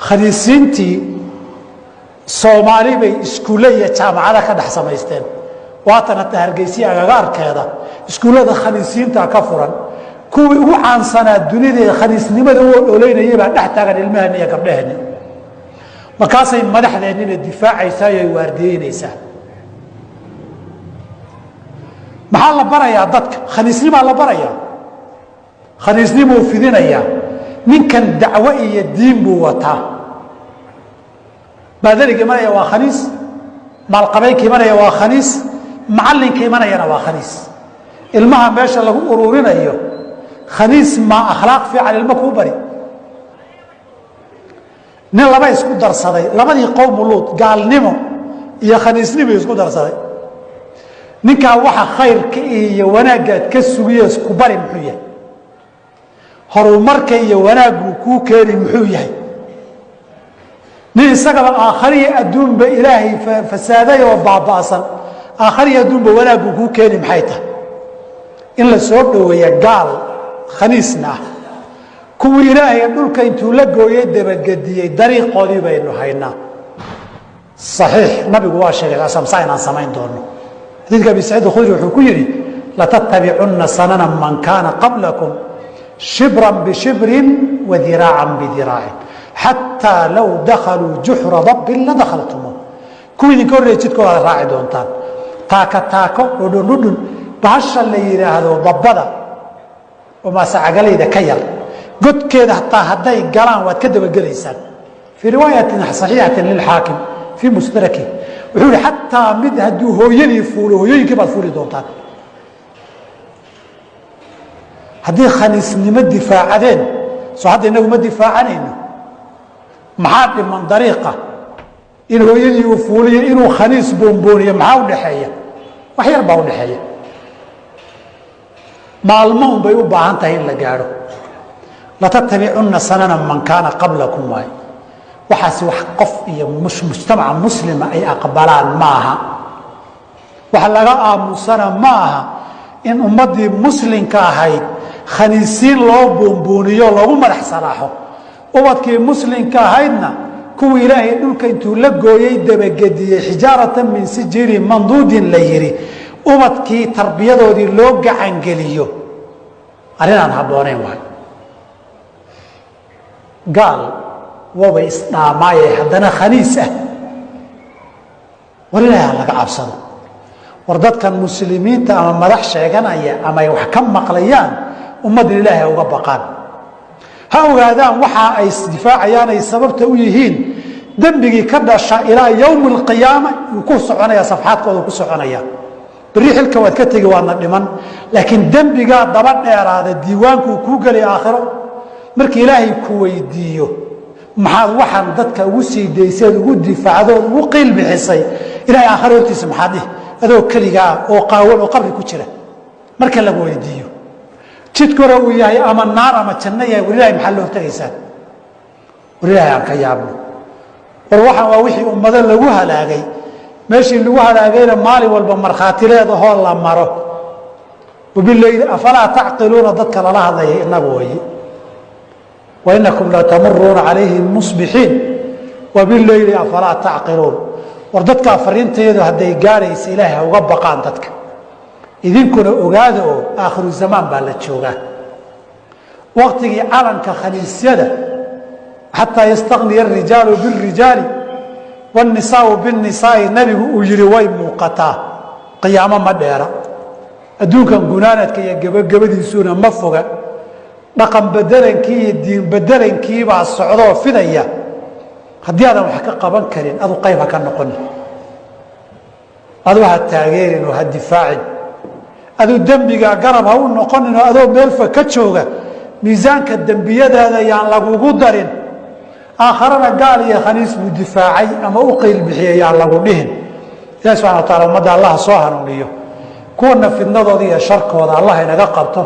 khaniisiintii Soomaali bay iskuulada jaamacada ka dhex samaysteen waatan ta Hargeysa agagaarkeeda iskuulada khaniisiinta ka furan kuwii ugu caansanaa dunida khaniisnimada oo dholeynayay baa dhex taagan ilmahan iyo gabdhahan markaasay madaxdeennina difaacaysaa ay waardiyeynaysaa maxaa la barayaa dadka khaniisnimo la barayaa khaniisnimo fidinaya ninkan dacwo iyo diin buu wataa badaligi maraya waa khaniis maalqabeeyki maraya waa khaniis macallinkii marayana waa khaniis ilmaha meesha lagu ururinayo khaniis ma akhlaaq fiican ilmo ku bari nin laba isku darsaday labadii qowm luud gaalnimo iyo khaniisnimo isku darsaday ninka waxa khayrka iyo wanaagga ka sugiyo isku bari muxuu yahay horumarka iyo wanaaggu ku keenay muxuu yahay nin isaga aakhiriya adduunba ilaahay fasaaday oo baabaasan aakhiriya adduunba wanaaggu ku keenay maxay tahay in la soo dhaweeyo gaal khaniisna kuwii ilaahay dhulka intuu la gooyay dabagediyay dariiqoodii baynu haynaa saxiix nabigu waa sheegay asamsaa inaan samayn doono xadiidka abi saciid khudri wuxuu ku yidhi latatabicunna sanana man kaana qablakum shibran bishibrin wadiraacan bidiraacin xataa low dakhaluu juxra dabbin la dakhaltumuuh kuwii idinka horreeya jidkooda raaci doontaan taaka taako dhudhun bahasha la yidhaahdo dabbada oo maasacagalayda ka yar godkeeda hataa hadday galaan waad ka dabagelaysaan fii riwaayatin saxiixatin lilxaakim fii mustaraki wuxuu yihi xataa mid hadduu hooyadii fuulo hooyooyinkii baad fuuli doontaan haddii khaniisnimo difaacadeen soo hadda inagu ma difaacanayno maxaa dhiman dariiqa in hooyadii uu fuuliyo inuu khaniis boonbooniyo maxaa udhaxeeya wax yar baa udhaxeeya maalmo un bay u baahan tahay in la gaadho latatabicunna sanana man kaana qablakum waay waxaasi wax qof iyo mujtamaca muslima ay aqbalaan maaha waxa laga aamusana maaha in ummadii muslimka ahayd khaniisiin loo boonbooniyo lagu madax salaaxo ubadkii muslimka ahaydna kuwii ilaahay dhulka intuu la gooyay dabagediyey xijaaratan min sijirin manduudin la yidhi ubadkii tarbiyadoodii loo gacangeliyo arrinaan habboonayn waay gaal waba isdhaamaaye haddana khaniis ah war ilaahay laga cabsado war dadkan muslimiinta ama madax sheeganaya ama ay wax ka maqlayaan ummadda ilaahay uga baqaan ha ogaadaan waxa ay isdifaacayaan ay sababta u yihiin dembigii ka dhasha ilaa yowmi alqiyaama uu ku soconaya safxaadkooda ku soconaya bari xilka waad ka tegi waadna dhiman laakiin dembigaa daba dheeraada diiwaanku kuu gelay aakhiro markii ilaahay ku weydiiyo maxaad waxaan dadka ugu sii daysay ugu difaacdood ugu qiil bixisay ilaahay aakhiro hortiisa maxaad dhihi adoo keligaa oo qaawan oo qabri ku jira marka lagu weydiiyo jidka hore uu yahay ama naar ama janno yahay war ilaahay maxaa loo tagaysaan war ilaahay aan ka yaabno war waxaan waa wixii ummado lagu halaagay meeshii lagu halaagayna maalin walba markhaati leedahoo la maro wabileyli afalaa tacqiluuna dadka lala hadlaya inagu waye wainakum latamuruuna calayhim musbixiin wabileyli afalaa tacqiluun war dadkaa fariinteedu hadday gaadhaysa ilaahay ha uga baqaan dadka idinkuna ogaada oo aakhiru zamaan baa la joogaa waqtigii calanka khaniisyada xataa yastaqniya arijaalu birijaali wاnisaau bاnisaai nabigu uu yihi way muuqataa qiyaamo ma dheera adduunkan gunaanadka iyo gebagabadiisuuna ma foga dhaqan bedelankii iyo diin bedelankiibaa socdoo fidaya haddii aadan wax ka qaban karin adu qayb ha ka noqoni adu ha taageerin oo ha difaacin aduu dembigaa garab ha u noqonin oo adoo meelfa ka jooga miisaanka dembiyadaada yaan lagugu darin aakharana gaal iyo khaniis buu difaacay ama u qiil bixiyay yaan lagu dhihin ilahi subxana wa taala ummadda allah soo hanuuniyo kuwana fidnadooda iyo sharkooda allah inaga qabto